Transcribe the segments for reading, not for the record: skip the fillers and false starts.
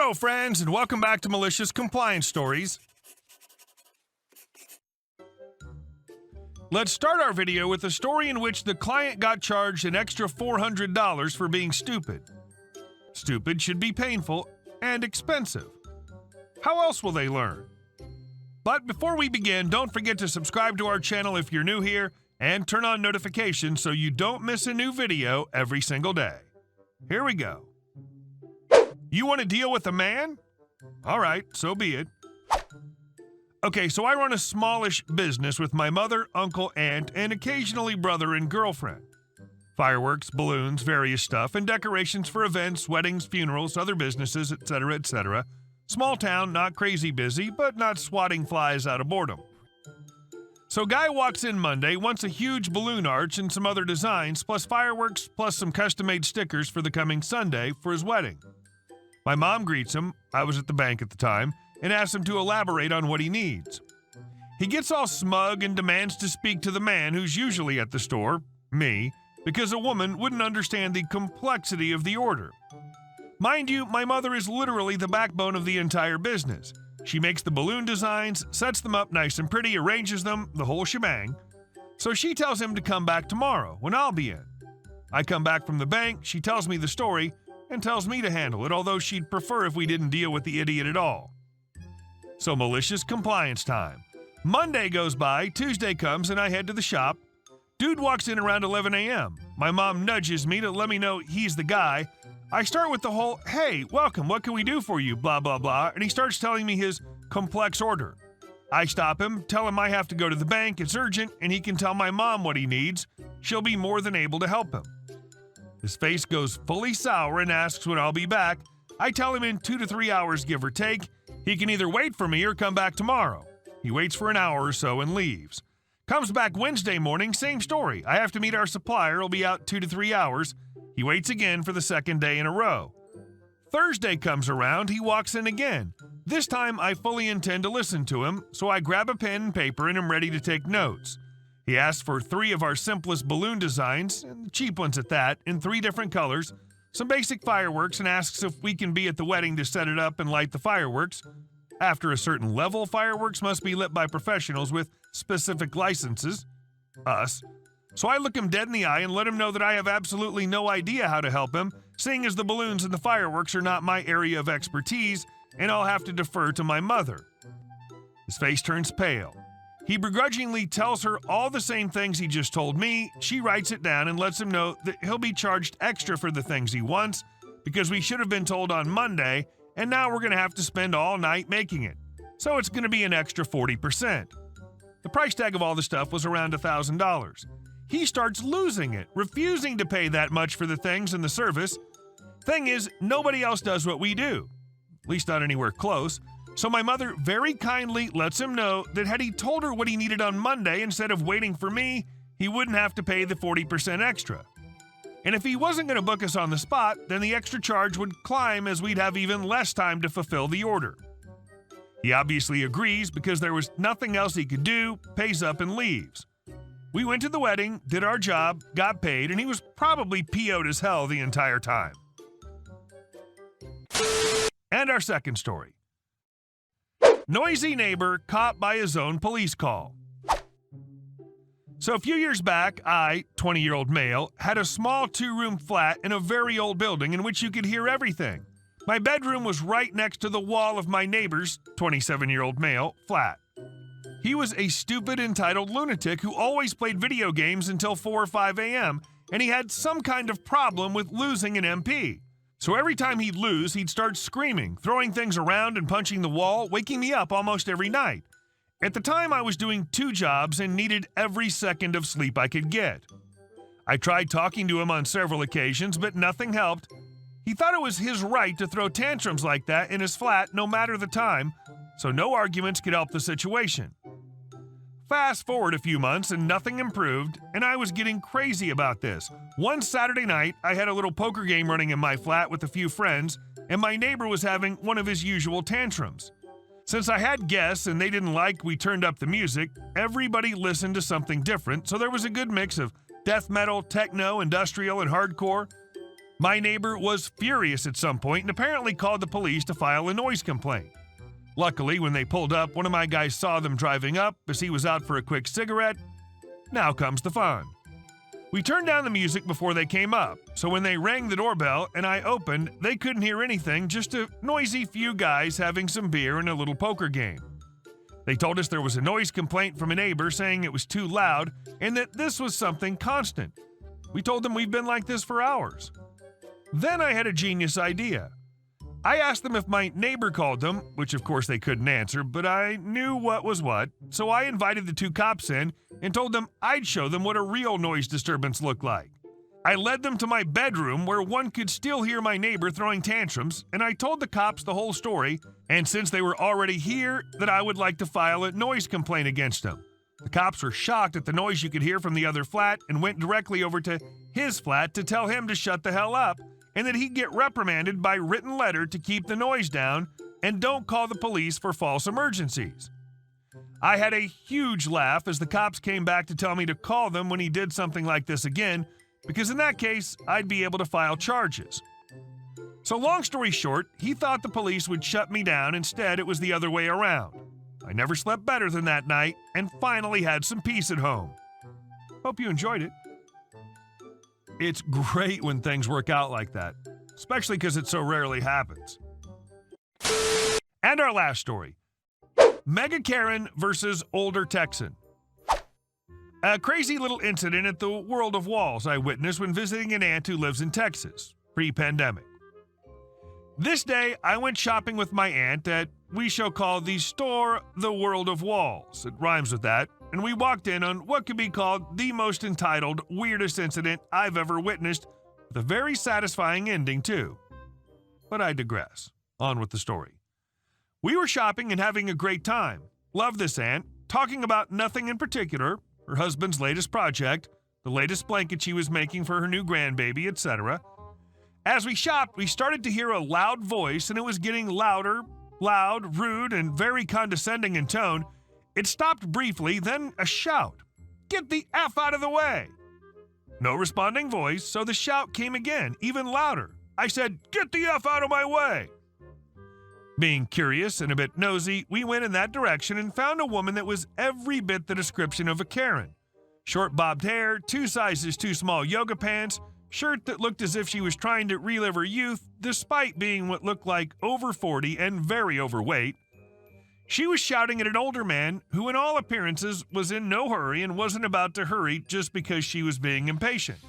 Hello, friends, and welcome back to Malicious Compliance Stories. Let's start our video with a story in which the client got charged an extra $400 for being stupid. Stupid should be painful and expensive. How else will they learn? But before we begin, don't forget to subscribe to our channel if you're new here and turn on notifications so you don't miss a new video every single day. Here we go. You want to deal with a man? All right, so be it. Okay, so I run a smallish business with my mother, uncle, aunt, and occasionally brother and girlfriend. Fireworks, balloons, various stuff, and decorations for events, weddings, funerals, other businesses, etc., etc. Small town, not crazy busy, but not swatting flies out of boredom. So guy walks in Monday, wants a huge balloon arch and some other designs, plus fireworks, plus some custom-made stickers for the coming Sunday for his wedding. My mom greets him, I was at the bank at the time, and asks him to elaborate on what he needs. He gets all smug and demands to speak to the man who's usually at the store, me, because a woman wouldn't understand the complexity of the order. Mind you, my mother is literally the backbone of the entire business. She makes the balloon designs, sets them up nice and pretty, arranges them, the whole shebang. So she tells him to come back tomorrow, when I'll be in. I come back from the bank, she tells me the story, and tells me to handle it, although she'd prefer if we didn't deal with the idiot at all. So malicious compliance time. Monday goes by, Tuesday comes, and I head to the shop. Dude walks in around 11 a.m. My mom nudges me to let me know he's the guy. I start with the whole, hey, welcome, what can we do for you, blah, blah, blah, and he starts telling me his complex order. I stop him, tell him I have to go to the bank, it's urgent, and he can tell my mom what he needs. She'll be more than able to help him. His face goes fully sour and asks when I'll be back. I tell him in 2 to 3 hours, give or take. He can either wait for me or come back tomorrow. He waits for an hour or so and leaves. Comes back Wednesday morning, same story. I have to meet our supplier, he'll be out 2 to 3 hours. He waits again for the second day in a row. Thursday comes around, he walks in again. This time I fully intend to listen to him, so I grab a pen and paper and am ready to take notes. He asks for 3 of our simplest balloon designs, and cheap ones at that, in 3 different colors, some basic fireworks, and asks if we can be at the wedding to set it up and light the fireworks. After a certain level, fireworks must be lit by professionals with specific licenses. Us. So I look him dead in the eye and let him know that I have absolutely no idea how to help him, seeing as the balloons and the fireworks are not my area of expertise, and I'll have to defer to my mother. His face turns pale. He begrudgingly tells her all the same things he just told me. She writes it down and lets him know that he'll be charged extra for the things he wants because we should have been told on Monday, and now we're going to have to spend all night making it. So it's going to be an extra 40%. The price tag of all the stuff was around $1,000. He starts losing it, refusing to pay that much for the things and the service. Thing is, nobody else does what we do, at least not anywhere close. So my mother very kindly lets him know that had he told her what he needed on Monday instead of waiting for me, he wouldn't have to pay the 40% extra. And if he wasn't going to book us on the spot, then the extra charge would climb as we'd have even less time to fulfill the order. He obviously agrees because there was nothing else he could do, pays up and leaves. We went to the wedding, did our job, got paid, and he was probably PO'd as hell the entire time. And our second story. Noisy neighbor caught by his own police call. So a few years back, I, 20-year-old male, had a small 2-room flat in a very old building in which you could hear everything. My bedroom was right next to the wall of my neighbor's, 27-year-old male, flat. He was a stupid, entitled lunatic who always played video games until 4 or 5 a.m., and he had some kind of problem with losing an MP. So every time he'd lose, he'd start screaming, throwing things around and punching the wall, waking me up almost every night. At the time, I was doing 2 jobs and needed every second of sleep I could get. I tried talking to him on several occasions, but nothing helped. He thought it was his right to throw tantrums like that in his flat no matter the time, so no arguments could help the situation. Fast forward a few months and nothing improved, and I was getting crazy about this. One Saturday night, I had a little poker game running in my flat with a few friends, and my neighbor was having one of his usual tantrums. Since I had guests and they didn't like we turned up the music, everybody listened to something different, so there was a good mix of death metal, techno, industrial, and hardcore. My neighbor was furious at some point and apparently called the police to file a noise complaint. Luckily, when they pulled up, one of my guys saw them driving up as he was out for a quick cigarette. Now comes the fun. We turned down the music before they came up, so when they rang the doorbell and I opened, they couldn't hear anything, just a noisy few guys having some beer and a little poker game. They told us there was a noise complaint from a neighbor saying it was too loud and that this was something constant. We told them we've been like this for hours. Then I had a genius idea. I asked them if my neighbor called them, which of course they couldn't answer, but I knew what was what, so I invited the two cops in and told them I'd show them what a real noise disturbance looked like. I led them to my bedroom where one could still hear my neighbor throwing tantrums, and I told the cops the whole story, and since they were already here, that I would like to file a noise complaint against them. The cops were shocked at the noise you could hear from the other flat and went directly over to his flat to tell him to shut the hell up and that he'd get reprimanded by written letter to keep the noise down and don't call the police for false emergencies. I had a huge laugh as the cops came back to tell me to call them when he did something like this again, because in that case, I'd be able to file charges. So long story short, he thought the police would shut me down. Instead, it was the other way around. I never slept better than that night and finally had some peace at home. Hope you enjoyed it. It's great when things work out like that, especially because it so rarely happens. And our last story. Mega Karen versus older Texan. A crazy little incident at the World of Walls I witnessed when visiting an aunt who lives in Texas, pre-pandemic. This day, I went shopping with my aunt at, we shall call the store, the World of Walls. It rhymes with that. And we walked in on what could be called the most entitled, weirdest incident I've ever witnessed, with a very satisfying ending, too. But I digress. On with the story. We were shopping and having a great time. Love this aunt, talking about nothing in particular, her husband's latest project, the latest blanket she was making for her new grandbaby, etc. As we shopped, we started to hear a loud voice, and it was getting louder, loud, rude, and very condescending in tone. It stopped briefly, then a shout. "Get the F out of the way!" No responding voice, so the shout came again, even louder. I said, "Get the F out of my way!" Being curious and a bit nosy, we went in that direction and found a woman that was every bit the description of a Karen. Short bobbed hair, 2 sizes too small yoga pants, shirt that looked as if she was trying to relive her youth despite being what looked like over 40 and very overweight. She was shouting at an older man who, in all appearances, was in no hurry and wasn't about to hurry just because she was being impatient.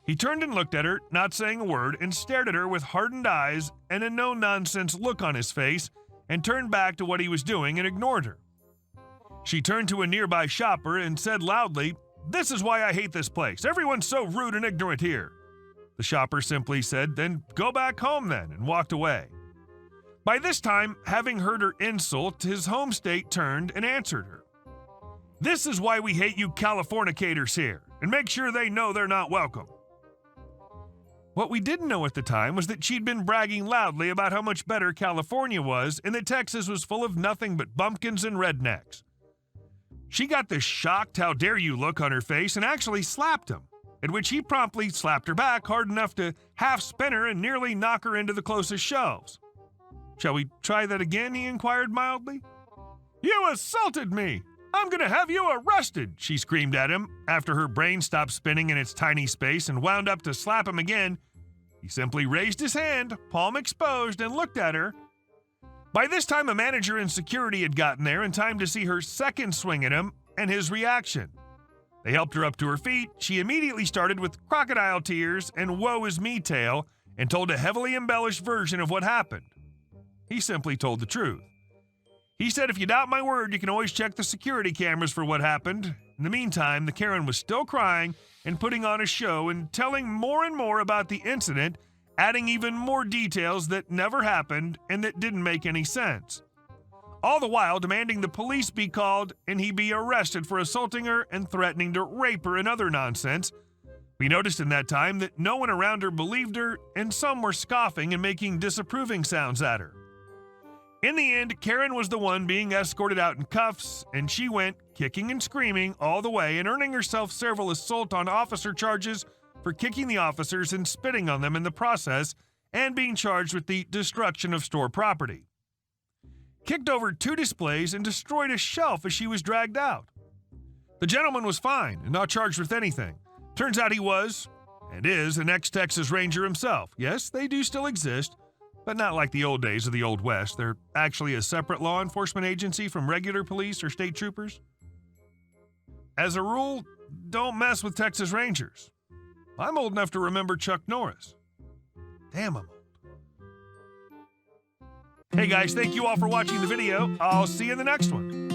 He turned and looked at her, not saying a word, and stared at her with hardened eyes and a no-nonsense look on his face, and turned back to what he was doing and ignored her. She turned to a nearby shopper and said loudly, "This is why I hate this place. Everyone's so rude and ignorant here." The shopper simply said, "Then go back home then," and walked away. By this time, having heard her insult, his home state turned and answered her. "This is why we hate you Californicators here, and make sure they know they're not welcome." What we didn't know at the time was that she'd been bragging loudly about how much better California was and that Texas was full of nothing but bumpkins and rednecks. She got this shocked "how dare you" look on her face and actually slapped him, at which he promptly slapped her back hard enough to half spin her and nearly knock her into the closest shelves. "Shall we try that again?" he inquired mildly. "You assaulted me! I'm gonna have you arrested!" she screamed at him after her brain stopped spinning in its tiny space and wound up to slap him again. He simply raised his hand, palm exposed, and looked at her. By this time, a manager in security had gotten there in time to see her second swing at him and his reaction. They helped her up to her feet. She immediately started with crocodile tears and woe is me tale and told a heavily embellished version of what happened. He simply told the truth. He said, "If you doubt my word, you can always check the security cameras for what happened." In the meantime, the Karen was still crying and putting on a show and telling more and more about the incident, adding even more details that never happened and that didn't make any sense. All the while demanding the police be called and he be arrested for assaulting her and threatening to rape her and other nonsense. We noticed in that time that no one around her believed her and some were scoffing and making disapproving sounds at her. In the end, Karen was the one being escorted out in cuffs, and she went, kicking and screaming all the way and earning herself several assault on officer charges for kicking the officers and spitting on them in the process and being charged with the destruction of store property. Kicked over 2 displays and destroyed a shelf as she was dragged out. The gentleman was fine and not charged with anything. Turns out he was, and is, an ex-Texas Ranger himself. Yes, they do still exist, but not like the old days of the Old West. They're actually a separate law enforcement agency from regular police or state troopers. As a rule, don't mess with Texas Rangers. I'm old enough to remember Chuck Norris. Damn, I'm old. Hey guys, thank you all for watching the video. I'll see you in the next one.